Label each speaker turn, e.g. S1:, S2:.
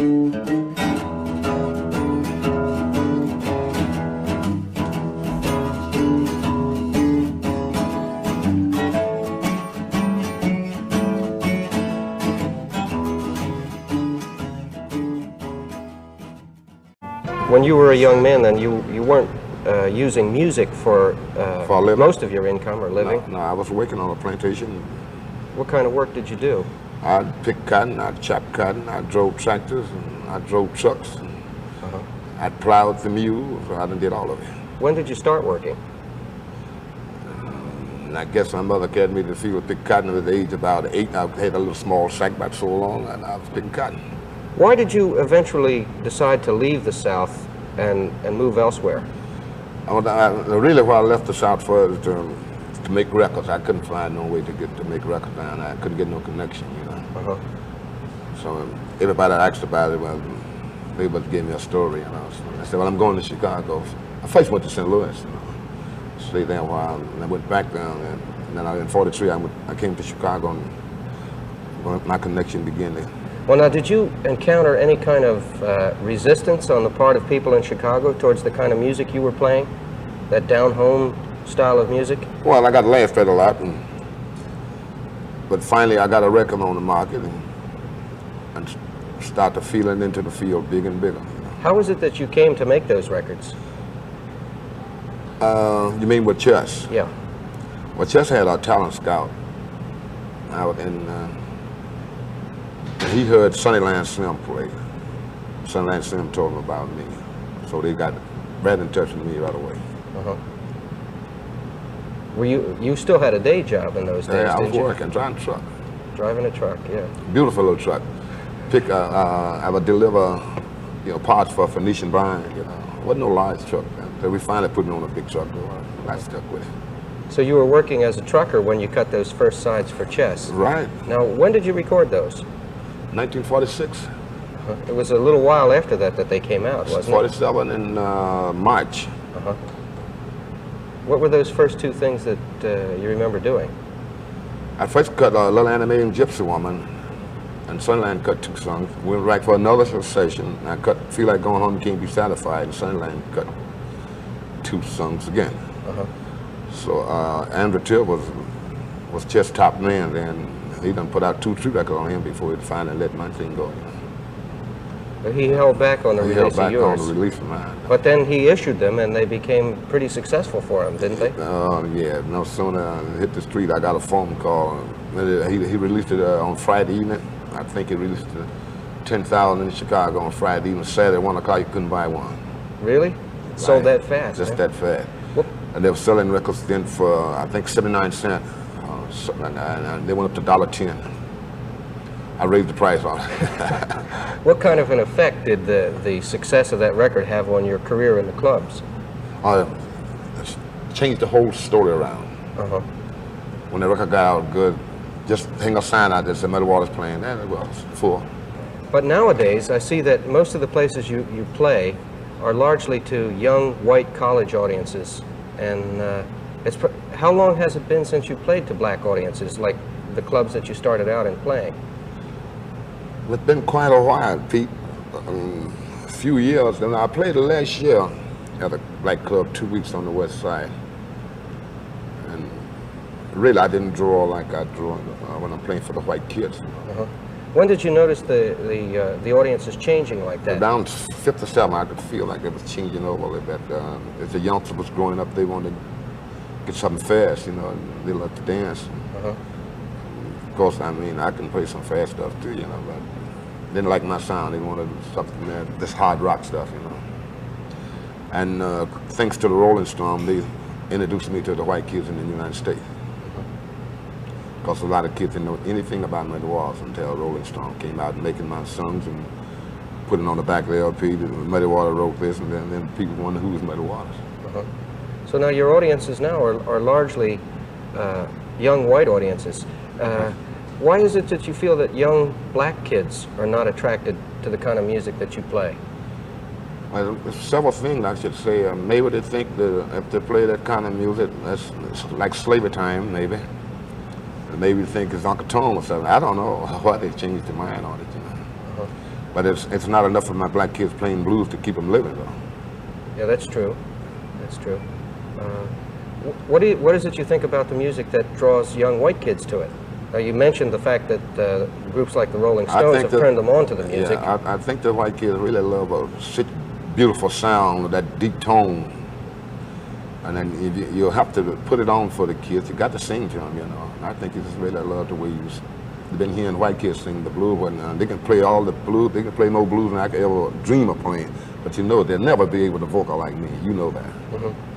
S1: When you were a young man, then you weren't using music for most of your income or living?
S2: No, I was working on a plantation.
S1: What kind of work did you do?
S2: I'd pick cotton, I'd chop cotton, I drove tractors, and I drove trucks. And I'd plowed the mules, so I done did all of it.
S1: When did you start working?
S2: And I guess my mother carried me to the field to pick cotton at the age of about 8. I had a little small sack about so long, and I was picking cotton.
S1: Why did you eventually decide to leave the South and move elsewhere?
S2: Really, what I left the South for was to make records. I couldn't find no way to make records down there. I couldn't get no connection, you know. So everybody asked about it, well, they would give me a story, you know. So I said, well, I'm going to Chicago. I first went to St. Louis, you know. Stayed there a while, and I went back down there. And then in '43, I came to Chicago, and my connection began there.
S1: Well, now, did you encounter any kind of resistance on the part of people in Chicago towards the kind of music you were playing? That down-home style of music?
S2: Well, I got laughed at a lot, but finally I got a record on the market and started feeling into the field bigger and bigger. You know.
S1: How was it that you came to make those records?
S2: You mean with Chess?
S1: Yeah.
S2: Well, Chess had a talent scout, he heard Sunnyland Slim play. Sunnyland Slim told him about me. So they got right in touch with me right away.
S1: Were you still had a day job in those days,
S2: Yeah, I was
S1: didn't you?
S2: working, driving a truck.
S1: Driving a truck, yeah.
S2: Beautiful little truck. I would deliver, parts for Phoenician Brine, Wasn't no large truck. So we finally put me on a big truck, and I stuck with it.
S1: So you were working as a trucker when you cut those first sides for Chess.
S2: Right.
S1: Now, when did you record those?
S2: 1946.
S1: It was a little while after that they came out, wasn't it?
S2: 47 in March.
S1: What were those first two things that you remember doing?
S2: I first cut a little animated Gypsy Woman, and Sunland cut 2 songs. We went back for another session. I cut Feel Like Going Home, You Can't Be Satisfied, and Sunland cut 2 songs again. So Andrew Till was Chess' top man then. He done put out 2 records on him before he finally let my thing go.
S1: But he held back on the release of yours.
S2: He held back on the release of mine.
S1: But then he issued them, and they became pretty successful for him, didn't they?
S2: Yeah. No sooner I hit the street, I got a phone call. He released it on Friday evening. I think he released 10,000 in Chicago on Friday evening. Saturday at 1 o'clock, you couldn't buy one.
S1: Really?
S2: Right.
S1: Sold that fast?
S2: Just that fast. Whoop. And they were selling records then for, I think, 79 cents. And they went up to $1.10. I raised the price on it.
S1: What kind of an effect did the success of that record have on your career in the clubs?
S2: Changed the whole story around. When the record got out good, just hang a sign out that said Muddy Waters playing, and it was full.
S1: But nowadays, I see that most of the places you play are largely to young white college audiences. And how long has it been since you played to black audiences, like the clubs that you started out in playing?
S2: It's been quite a while, Pete. A few years. And I played last year at a black club 2 weeks on the west side. And really, I didn't draw like I draw when I'm playing for the white kids.
S1: When did you notice the audience is changing like that?
S2: Down 5th or 7th, I could feel like it was changing over a little bit. As the youngsters was growing up, they wanted to get something fast, and they loved to dance. Of course, I mean, I can play some fast stuff too, but they didn't like my sound. They wanted something this hard rock stuff, And thanks to the Rolling Stone, they introduced me to the white kids in the United States. Because a lot of kids didn't know anything about Muddy Waters until Rolling Stone came out making my songs and putting on the back of the LP that Muddy Waters wrote this, and then people wonder who was Muddy Waters.
S1: So now your audiences now are largely young white audiences. Why is it that you feel that young black kids are not attracted to the kind of music that you play?
S2: Well, there's several things I should say. Maybe they think that if they play that kind of music, that's like slavery time, maybe. Maybe they think it's Uncle Tom or something. I don't know why they changed their mind on it. But it's not enough of my black kids playing blues to keep them living, though.
S1: Yeah, that's true. That's true. What is it you think about the music that draws young white kids to it? You mentioned the fact that groups like the Rolling Stones have turned them on to the music.
S2: Yeah, I think the white kids really love a beautiful sound, that deep tone. And then you'll have to put it on for the kids. You got to sing to them, you know. And I think it's really love the way you've been hearing white kids sing the blues. And they can play all the blues. They can play more blues than I could ever dream of playing. But you know, they'll never be able to vocal like me. You know that.
S1: Mm-hmm.